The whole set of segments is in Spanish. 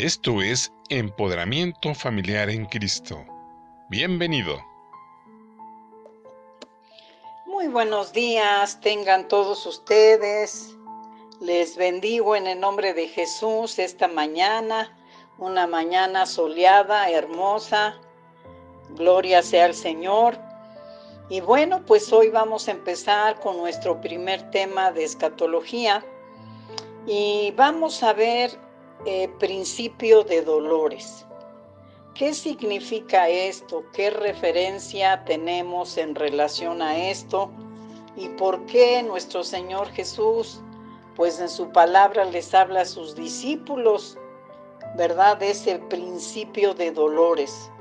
Esto es Empoderamiento Familiar en Cristo. Bienvenido. Muy buenos días, tengan todos ustedes. Les bendigo en el nombre de Jesús esta mañana, una mañana soleada, hermosa. Gloria sea al Señor. Y bueno, pues hoy vamos a empezar con nuestro primer tema de escatología y vamos a ver principio de dolores. ¿Qué significa esto? ¿Qué referencia tenemos en relación a esto? ¿Y por qué nuestro Señor Jesús, pues en su palabra les habla a sus discípulos, ¿verdad? De ese principio de dolores.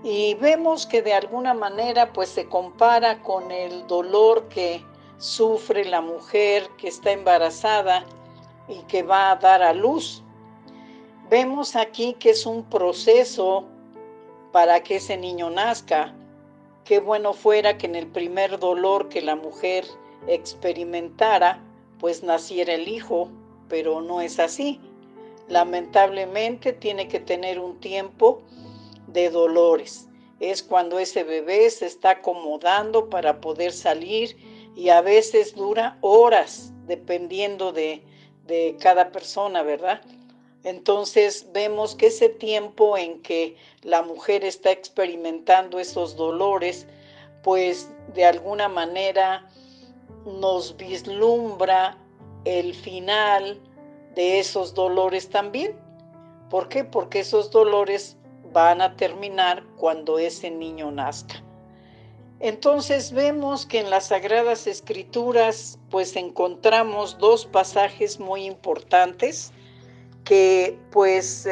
Y vemos que de alguna manera pues se compara con el dolor que sufre la mujer que está embarazada y que va a dar a luz. Vemos aquí que es un proceso para que ese niño nazca. Qué bueno fuera que en el primer dolor que la mujer experimentara, pues naciera el hijo, pero no es así. Lamentablemente tiene que tener un tiempo de dolores. Es cuando ese bebé se está acomodando para poder salir y a veces dura horas, dependiendo de cada persona, ¿verdad? Entonces vemos que ese tiempo en que la mujer está experimentando esos dolores, pues de alguna manera nos vislumbra el final de esos dolores también. ¿Por qué? Porque esos dolores van a terminar cuando ese niño nazca. Entonces vemos que en las Sagradas Escrituras pues encontramos dos pasajes muy importantes que pues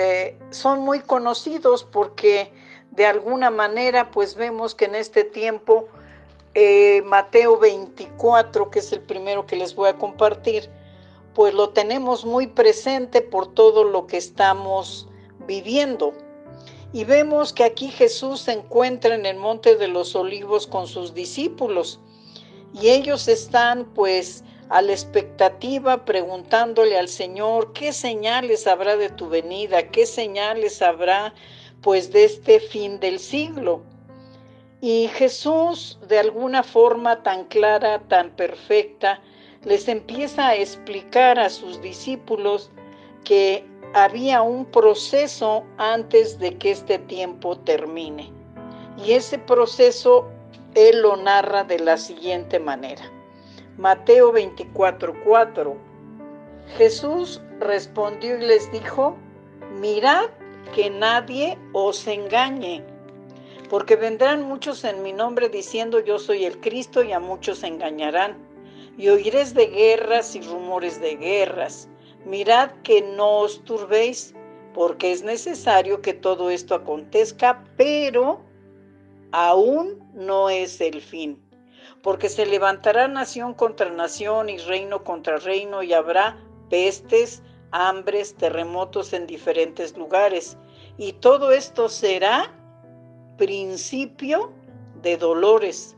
son muy conocidos porque de alguna manera pues vemos que en este tiempo Mateo 24, que es el primero que les voy a compartir, pues lo tenemos muy presente por todo lo que estamos viviendo. Y vemos que aquí Jesús se encuentra en el Monte de los Olivos con sus discípulos y ellos están pues a la expectativa preguntándole al Señor qué señales habrá de tu venida, qué señales habrá pues de este fin del siglo. Y Jesús de alguna forma tan clara, tan perfecta, les empieza a explicar a sus discípulos que había un proceso antes de que este tiempo termine. Y ese proceso él lo narra de la siguiente manera. Mateo 24:4. Jesús respondió y les dijo: mirad que nadie os engañe, porque vendrán muchos en mi nombre diciendo yo soy el Cristo, y a muchos engañarán. Y oiréis de guerras y rumores de guerras. Mirad que no os turbéis, porque es necesario que todo esto acontezca, pero aún no es el fin. Porque se levantará nación contra nación y reino contra reino, y habrá pestes, hambres, terremotos en diferentes lugares. Y todo esto será principio de dolores.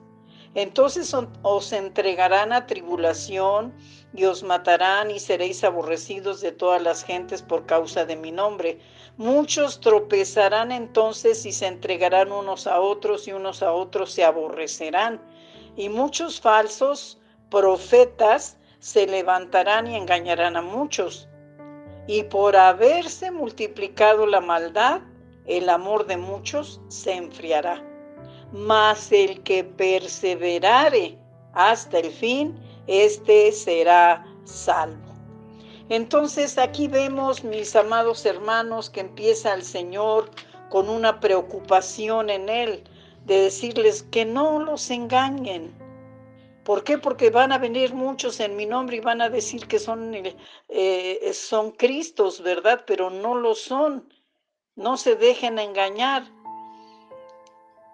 Entonces os entregarán a tribulación y os matarán y seréis aborrecidos de todas las gentes por causa de mi nombre. Muchos tropezarán entonces y se entregarán unos a otros y unos a otros se aborrecerán. Y muchos falsos profetas se levantarán y engañarán a muchos. Y por haberse multiplicado la maldad, el amor de muchos se enfriará. Mas el que perseverare hasta el fin, este será salvo. Entonces aquí vemos, mis amados hermanos, que empieza el Señor con una preocupación en él, de decirles que no los engañen. ¿Por qué? Porque van a venir muchos en mi nombre y van a decir que son Cristos, ¿verdad? Pero no lo son. No se dejen engañar.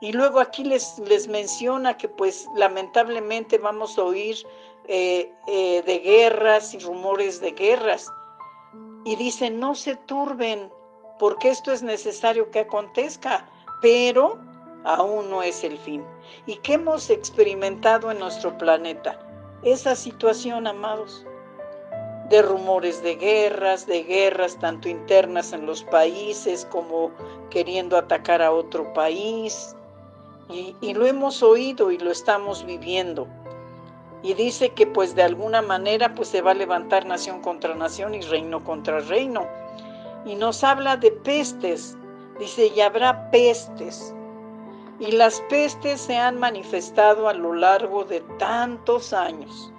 Y luego aquí les menciona que pues lamentablemente vamos a oír de guerras y rumores de guerras. Y dice, no se turben, porque esto es necesario que acontezca, pero aún no es el fin. ¿Y qué hemos experimentado en nuestro planeta? Esa situación, amados, de rumores de guerras tanto internas en los países como queriendo atacar a otro país. Y lo hemos oído y lo estamos viviendo. Y dice que pues de alguna manera pues se va a levantar nación contra nación y reino contra reino. Y nos habla de pestes. Dice, y habrá pestes. Y las pestes se han manifestado a lo largo de tantos años.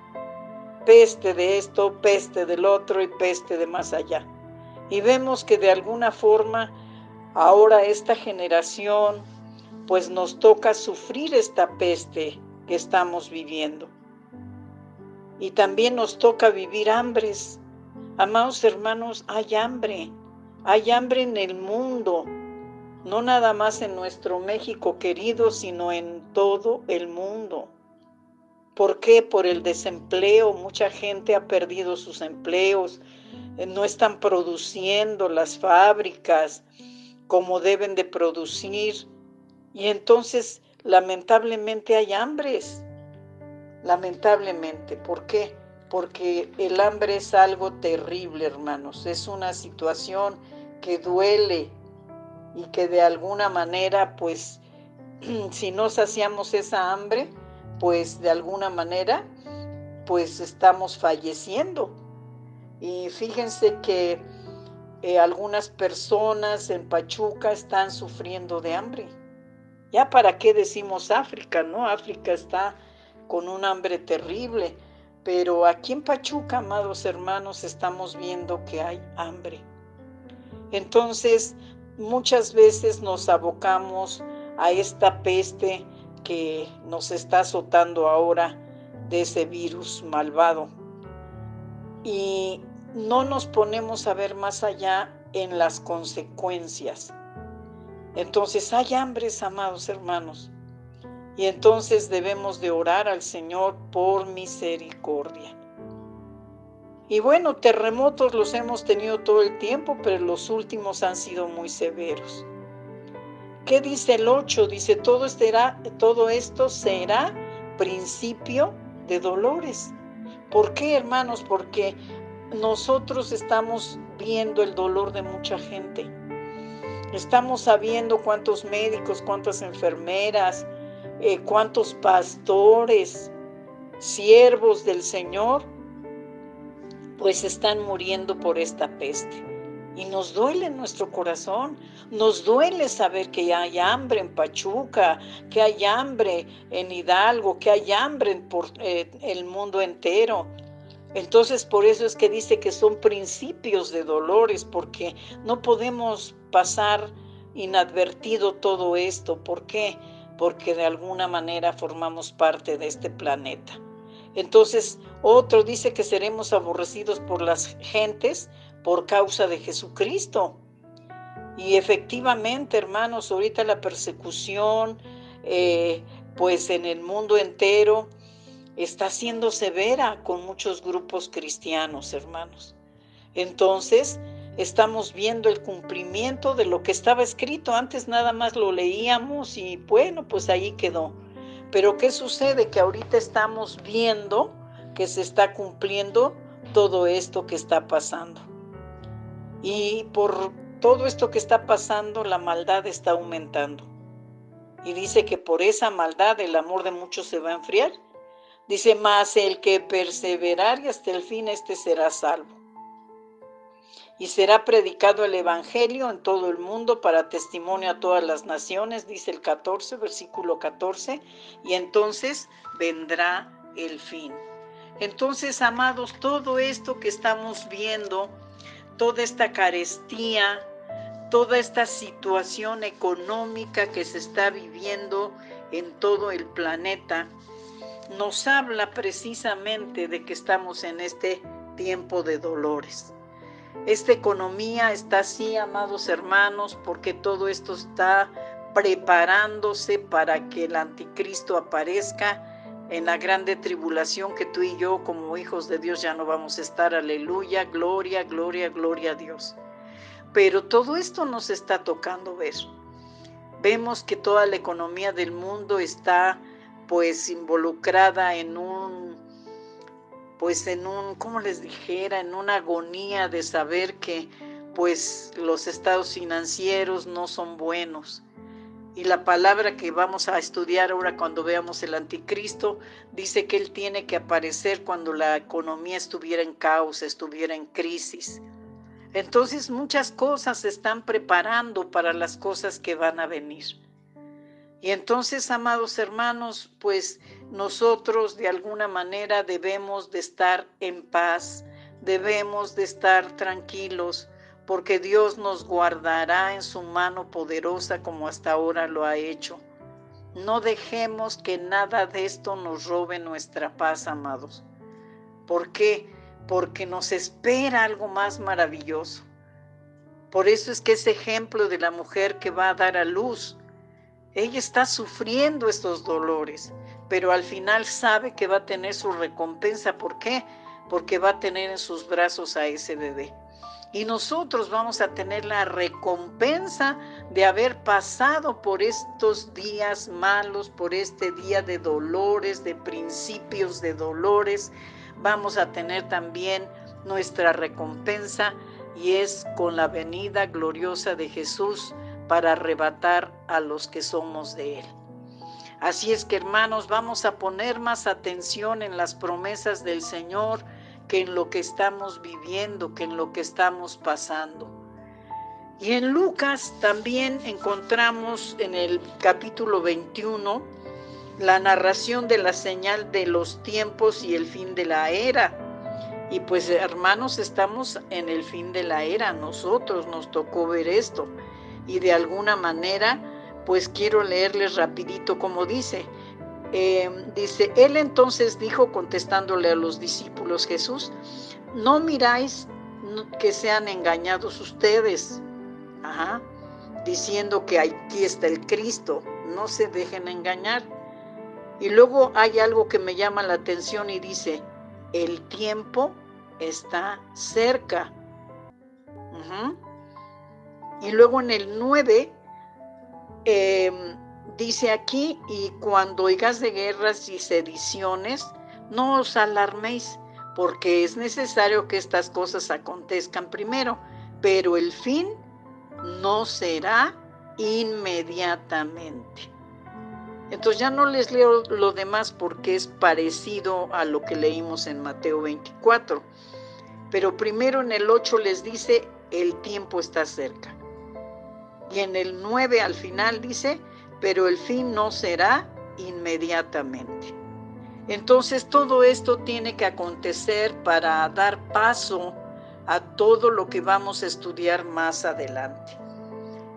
Peste de esto, peste del otro y peste de más allá. Y vemos que de alguna forma ahora esta generación pues nos toca sufrir esta peste que estamos viviendo. Y también nos toca vivir hambres. Amados hermanos, hay hambre en el mundo, no nada más en nuestro México querido, sino en todo el mundo. ¿Por qué? Por el desempleo. Mucha gente ha perdido sus empleos, no están produciendo las fábricas como deben de producir, y entonces lamentablemente hay hambres. Lamentablemente, ¿por qué? Porque el hambre es algo terrible, hermanos. Es una situación que duele y que de alguna manera, pues, si no saciamos esa hambre, pues de alguna manera, pues estamos falleciendo. Y fíjense que algunas personas en Pachuca están sufriendo de hambre. Ya para qué decimos África, ¿no? África está con un hambre terrible, pero aquí en Pachuca, amados hermanos, estamos viendo que hay hambre. Entonces, muchas veces nos abocamos a esta peste que nos está azotando ahora de ese virus malvado. Y no nos ponemos a ver más allá en las consecuencias. Entonces, hay hambres, amados hermanos. Y entonces debemos de orar al Señor por misericordia. Y bueno, terremotos los hemos tenido todo el tiempo, pero los últimos han sido muy severos. ¿Qué dice el 8? Dice, todo esto será principio de dolores. ¿Por qué, hermanos? Porque nosotros estamos viendo el dolor de mucha gente. Estamos sabiendo cuántos médicos, cuántas enfermeras, cuántos pastores, siervos del Señor, pues están muriendo por esta peste. Y nos duele en nuestro corazón, nos duele saber que hay hambre en Pachuca, que hay hambre en Hidalgo, que hay hambre por el mundo entero. Entonces por eso es que dice que son principios de dolores, porque no podemos pasar inadvertido todo esto. ¿Por qué? Porque de alguna manera formamos parte de este planeta. Entonces, otro dice que seremos aborrecidos por las gentes por causa de Jesucristo. Y efectivamente, hermanos, ahorita la persecución, pues en el mundo entero, está siendo severa con muchos grupos cristianos, hermanos. Entonces, estamos viendo el cumplimiento de lo que estaba escrito. Antes nada más lo leíamos y bueno, pues ahí quedó. Pero ¿qué sucede? Que ahorita estamos viendo que se está cumpliendo todo esto que está pasando. Y por todo esto que está pasando, la maldad está aumentando. Y dice que por esa maldad el amor de muchos se va a enfriar. Dice, mas el que perseverare hasta el fin, este será salvo. Y será predicado el evangelio en todo el mundo para testimonio a todas las naciones, dice el 14, versículo 14, y entonces vendrá el fin. Entonces, amados, todo esto que estamos viendo, toda esta carestía, toda esta situación económica que se está viviendo en todo el planeta, nos habla precisamente de que estamos en este tiempo de dolores. Esta economía está así, amados hermanos, porque todo esto está preparándose para que el anticristo aparezca en la grande tribulación que tú y yo como hijos de Dios ya no vamos a estar. Aleluya, gloria, gloria, gloria a Dios. Pero todo esto nos está tocando ver. Vemos que toda la economía del mundo está pues involucrada en pues como les dijera, en una agonía de saber que pues los estados financieros no son buenos. Y la palabra que vamos a estudiar ahora cuando veamos el anticristo, dice que él tiene que aparecer cuando la economía estuviera en caos, estuviera en crisis. Entonces muchas cosas se están preparando para las cosas que van a venir. Y entonces, amados hermanos, pues nosotros de alguna manera debemos de estar en paz, debemos de estar tranquilos, porque Dios nos guardará en su mano poderosa como hasta ahora lo ha hecho. No dejemos que nada de esto nos robe nuestra paz, amados. ¿Por qué? Porque nos espera algo más maravilloso. Por eso es que ese ejemplo de la mujer que va a dar a luz, ella está sufriendo estos dolores, pero al final sabe que va a tener su recompensa. ¿Por qué? Porque va a tener en sus brazos a ese bebé. Y nosotros vamos a tener la recompensa de haber pasado por estos días malos, por este día de dolores, de principios de dolores. Vamos a tener también nuestra recompensa, y es con la venida gloriosa de Jesús para arrebatar a los que somos de Él. Así es que, hermanos, vamos a poner más atención en las promesas del Señor que en lo que estamos viviendo, que en lo que estamos pasando. Y en Lucas también encontramos en el capítulo 21 la narración de la señal de los tiempos y el fin de la era. Y pues, hermanos, estamos en el fin de la era, nosotros nos tocó ver esto. Y de alguna manera, pues quiero leerles rapidito como dice. Dice, él entonces dijo, contestándole a los discípulos Jesús, no miráis que sean engañados ustedes, diciendo que aquí está el Cristo, no se dejen engañar. Y luego hay algo que me llama la atención y dice, el tiempo está cerca. Y luego en el 9, dice aquí, y cuando oigas de guerras y sediciones, no os alarméis, porque es necesario que estas cosas acontezcan primero, pero el fin no será inmediatamente. Entonces ya no les leo lo demás porque es parecido a lo que leímos en Mateo 24. Pero primero en el 8 les dice, el tiempo está cerca. Y en el 9 al final dice, pero el fin no será inmediatamente. Entonces todo esto tiene que acontecer para dar paso a todo lo que vamos a estudiar más adelante.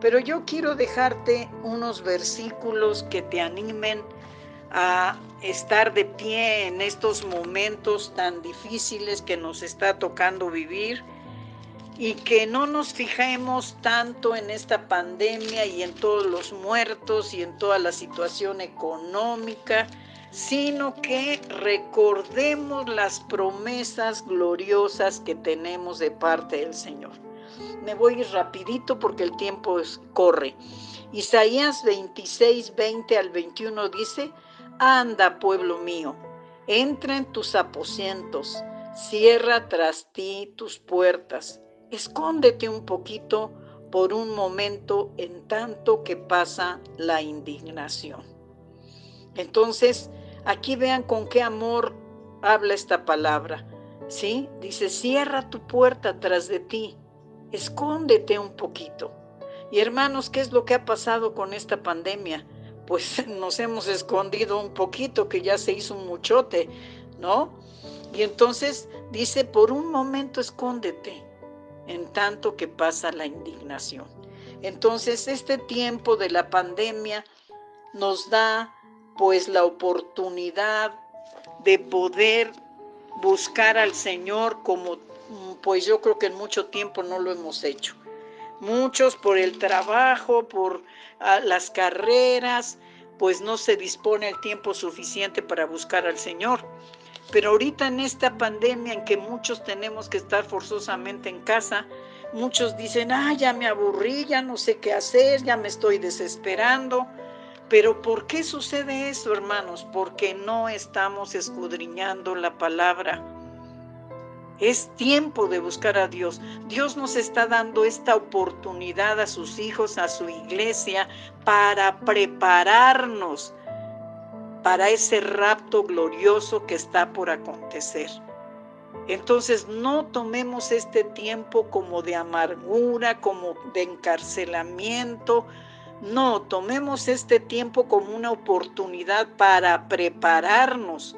Pero yo quiero dejarte unos versículos que te animen a estar de pie en estos momentos tan difíciles que nos está tocando vivir, y que no nos fijemos tanto en esta pandemia y en todos los muertos y en toda la situación económica, sino que recordemos las promesas gloriosas que tenemos de parte del Señor. Me voy rapidito porque el tiempo corre. Isaías 26, 20 al 21 dice, anda, pueblo mío, entra en tus aposentos, cierra tras ti tus puertas, escóndete un poquito por un momento en tanto que pasa la indignación. Entonces, aquí vean con qué amor habla esta palabra, ¿sí? Dice, cierra tu puerta tras de ti, escóndete un poquito. Y hermanos, ¿qué es lo que ha pasado con esta pandemia? Pues nos hemos escondido un poquito, que ya se hizo un muchote, ¿no? Y entonces dice, por un momento escóndete, en tanto que pasa la indignación. Entonces, este tiempo de la pandemia nos da pues la oportunidad de poder buscar al Señor como pues yo creo que en mucho tiempo no lo hemos hecho. Muchos por el trabajo, por las carreras, pues no se dispone el tiempo suficiente para buscar al Señor. Pero ahorita en esta pandemia en que muchos tenemos que estar forzosamente en casa, muchos dicen, ya me aburrí, ya no sé qué hacer, ya me estoy desesperando. Pero ¿por qué sucede eso, hermanos? Porque no estamos escudriñando la palabra. Es tiempo de buscar a Dios. Dios nos está dando esta oportunidad a sus hijos, a su iglesia, para prepararnos para ese rapto glorioso que está por acontecer. Entonces no tomemos este tiempo como de amargura, como de encarcelamiento. No, tomemos este tiempo como una oportunidad para prepararnos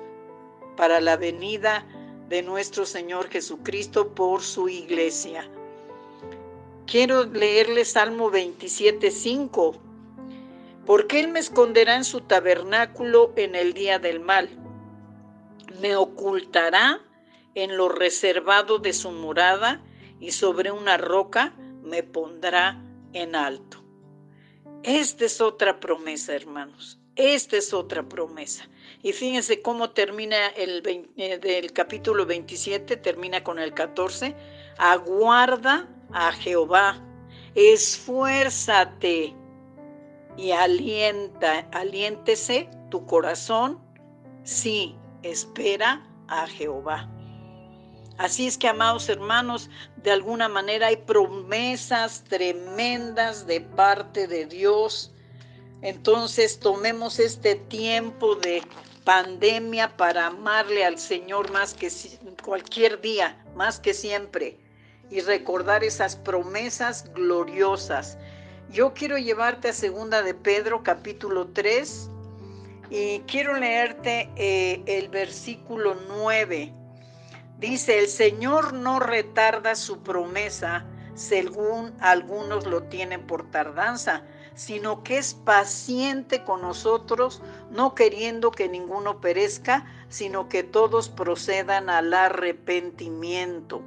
para la venida de nuestro Señor Jesucristo por su iglesia. Quiero leerles Salmo 27:5. Porque Él me esconderá en su tabernáculo en el día del mal. Me ocultará en lo reservado de su morada y sobre una roca me pondrá en alto. Esta es otra promesa, hermanos. Esta es otra promesa. Y fíjense cómo termina del capítulo 27, termina con el 14. Aguarda a Jehová, esfuérzate y aliéntese tu corazón. Sí, espera a Jehová. Así es que, amados hermanos, de alguna manera hay promesas tremendas de parte de Dios. Entonces tomemos este tiempo de pandemia para amarle al Señor más que cualquier día, más que siempre, y recordar esas promesas gloriosas. Yo quiero llevarte a 2 de Pedro, capítulo 3, y quiero leerte el versículo 9. Dice: el Señor no retarda su promesa, según algunos lo tienen por tardanza, sino que es paciente con nosotros, no queriendo que ninguno perezca, sino que todos procedan al arrepentimiento.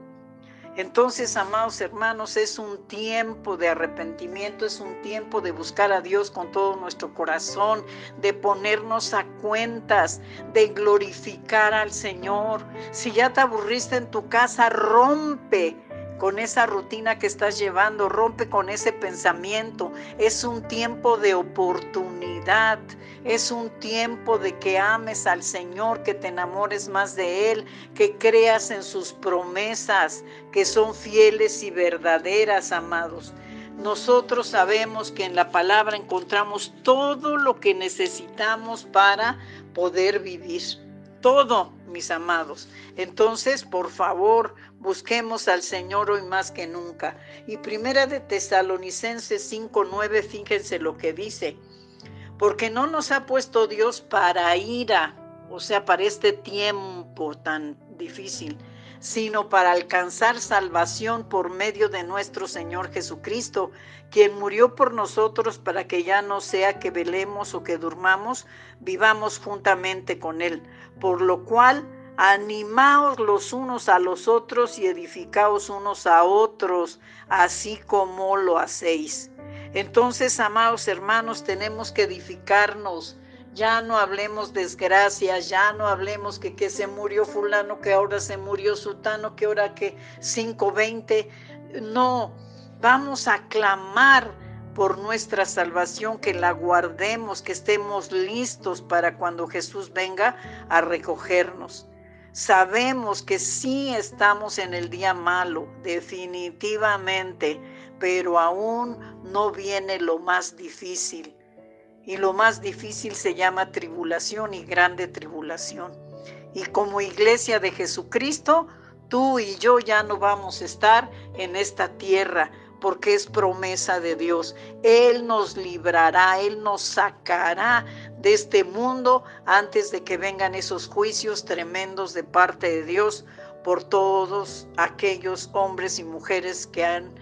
Entonces, amados hermanos, es un tiempo de arrepentimiento, es un tiempo de buscar a Dios con todo nuestro corazón, de ponernos a cuentas, de glorificar al Señor. Si ya te aburriste en tu casa, rompe con esa rutina que estás llevando, rompe con ese pensamiento. Es un tiempo de oportunidad, es un tiempo de que ames al Señor, que te enamores más de Él, que creas en sus promesas, que son fieles y verdaderas, amados. Nosotros sabemos que en la palabra encontramos todo lo que necesitamos para poder vivir. Todo, mis amados. Entonces, por favor, busquemos al Señor hoy más que nunca. Y Primera de Tesalonicenses 5:9, fíjense lo que dice. Porque no nos ha puesto Dios para ira, o sea, para este tiempo tan difícil, sino para alcanzar salvación por medio de nuestro Señor Jesucristo, quien murió por nosotros para que ya no sea que velemos o que durmamos, vivamos juntamente con Él. Por lo cual, animaos los unos a los otros y edificaos unos a otros, así como lo hacéis. Entonces, amados hermanos, tenemos que edificarnos. Ya no hablemos desgracias, ya no hablemos que se murió fulano, que ahora se murió sutano, que ahora que 5:20. No, vamos a clamar por nuestra salvación, que la guardemos, que estemos listos para cuando Jesús venga a recogernos. Sabemos que sí estamos en el día malo, definitivamente, pero aún no viene lo más difícil. Y lo más difícil se llama tribulación y grande tribulación. Y como iglesia de Jesucristo, tú y yo ya no vamos a estar en esta tierra, porque es promesa de Dios. Él nos librará, Él nos sacará de este mundo antes de que vengan esos juicios tremendos de parte de Dios por todos aquellos hombres y mujeres que han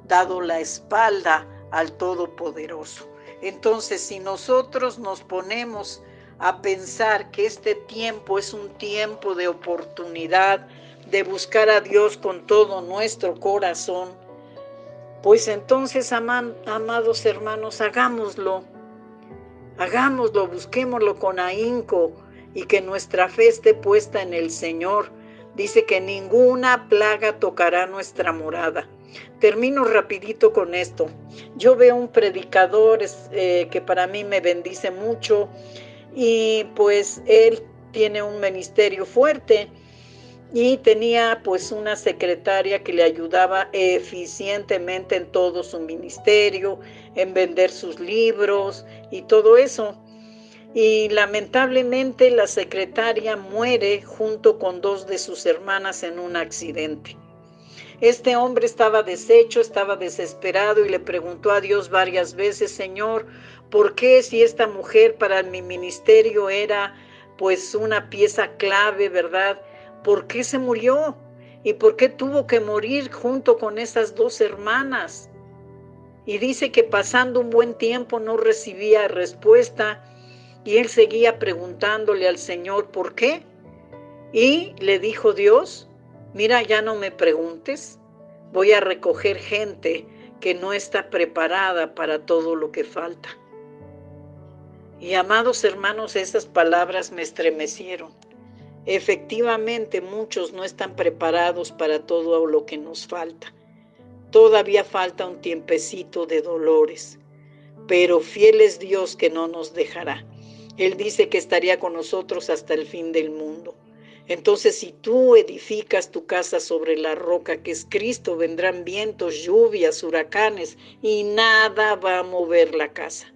dado la espalda al Todopoderoso. Entonces, si nosotros nos ponemos a pensar que este tiempo es un tiempo de oportunidad, de buscar a Dios con todo nuestro corazón, pues entonces, amados hermanos, hagámoslo, busquémoslo con ahínco y que nuestra fe esté puesta en el Señor. Dice que ninguna plaga tocará nuestra morada. Termino rapidito con esto. Yo veo un predicador que para mí me bendice mucho y pues él tiene un ministerio fuerte y tenía pues una secretaria que le ayudaba eficientemente en todo su ministerio, en vender sus libros y todo eso. Y lamentablemente la secretaria muere junto con dos de sus hermanas en un accidente. Este hombre estaba deshecho, estaba desesperado y le preguntó a Dios varias veces: Señor, ¿por qué, si esta mujer para mi ministerio era pues una pieza clave, verdad? ¿Por qué se murió? ¿Y por qué tuvo que morir junto con esas dos hermanas? Y dice que pasando un buen tiempo no recibía respuesta y él seguía preguntándole al Señor ¿por qué? Y le dijo Dios: mira, ya no me preguntes, voy a recoger gente que no está preparada para todo lo que falta. Y amados hermanos, esas palabras me estremecieron. Efectivamente, muchos no están preparados para todo lo que nos falta. Todavía falta un tiempecito de dolores, pero fiel es Dios que no nos dejará. Él dice que estaría con nosotros hasta el fin del mundo. Entonces, si tú edificas tu casa sobre la roca que es Cristo, vendrán vientos, lluvias, huracanes y nada va a mover la casa.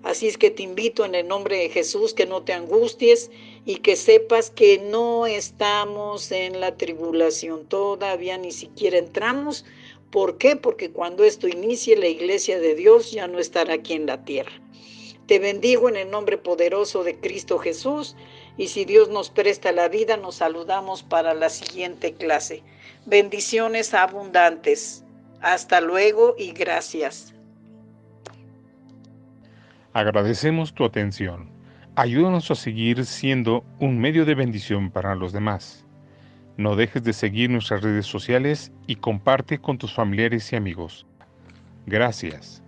Así es que te invito en el nombre de Jesús que no te angusties y que sepas que no estamos en la tribulación, todavía ni siquiera entramos. ¿Por qué? Porque cuando esto inicie, la iglesia de Dios ya no estará aquí en la tierra. Te bendigo en el nombre poderoso de Cristo Jesús, y si Dios nos presta la vida, nos saludamos para la siguiente clase. Bendiciones abundantes. Hasta luego y gracias. Agradecemos tu atención. Ayúdanos a seguir siendo un medio de bendición para los demás. No dejes de seguir nuestras redes sociales y comparte con tus familiares y amigos. Gracias.